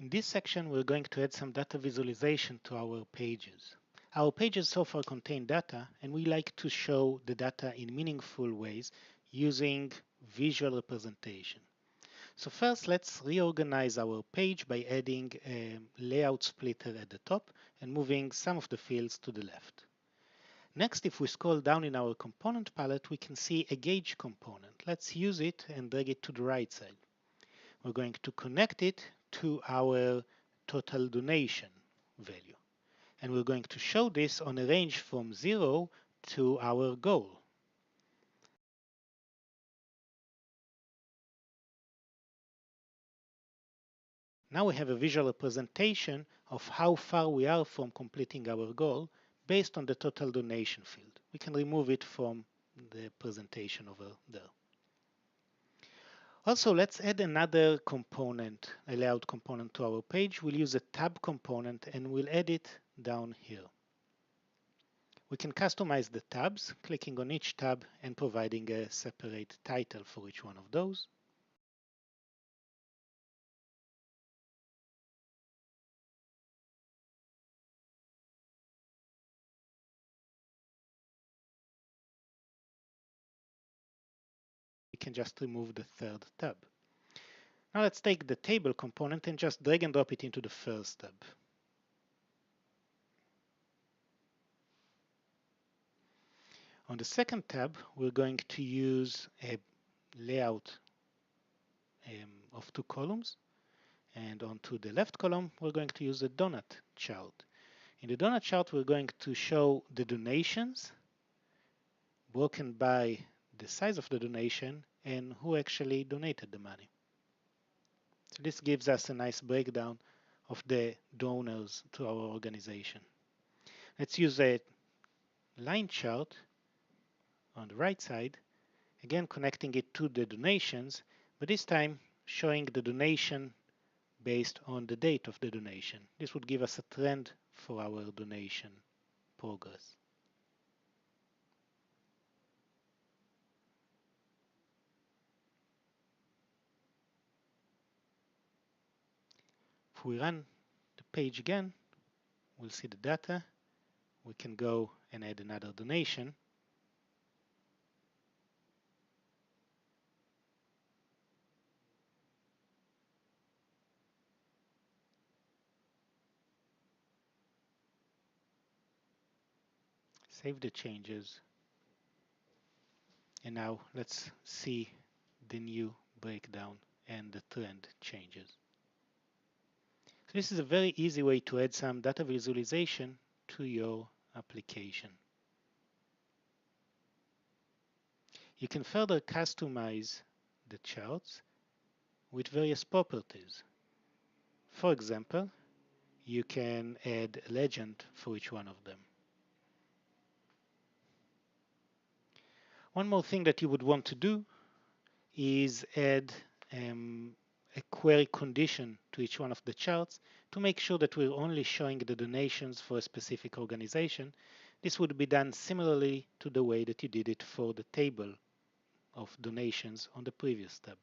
In this section, we're going to add some data visualization to our pages. Our pages so far contain data, and we like to show the data in meaningful ways using visual representation. So first, let's reorganize our page by adding a layout splitter at the top and moving some of the fields to the left. Next, if we scroll down in our component palette, we can see a gauge component. Let's use it and drag it to the right side. We're going to connect it to our total donation value. And we're going to show this on a range from 0 to our goal. Now we have a visual representation of how far we are from completing our goal based on the total donation field. We can remove it from the presentation over there. Also, let's add another component, a layout component to our page. We'll use a tab component and we'll add it down here. We can customize the tabs, clicking on each tab and providing a separate title for each one of those. We can just remove the third tab. Now let's take the table component and just drag and drop it into the first tab. On the second tab, we're going to use a layout of 2 columns. And onto the left column, we're going to use a donut chart. In the donut chart, we're going to show the donations broken by the size of the donation and who actually donated the money. So this gives us a nice breakdown of the donors to our organization. Let's use a line chart on the right side, again connecting it to the donations, but this time showing the donation based on the date of the donation. This would give us a trend for our donation progress. If we run the page again, we'll see the data. We can go and add another donation. Save the changes. And now let's see the new breakdown and the trend changes. So this is a very easy way to add some data visualization to your application. You can further customize the charts with various properties. For example, you can add a legend for each one of them. One more thing that you would want to do is add a query condition to each one of the charts to make sure that we're only showing the donations for a specific organization. This would be done similarly to the way that you did it for the table of donations on the previous tab.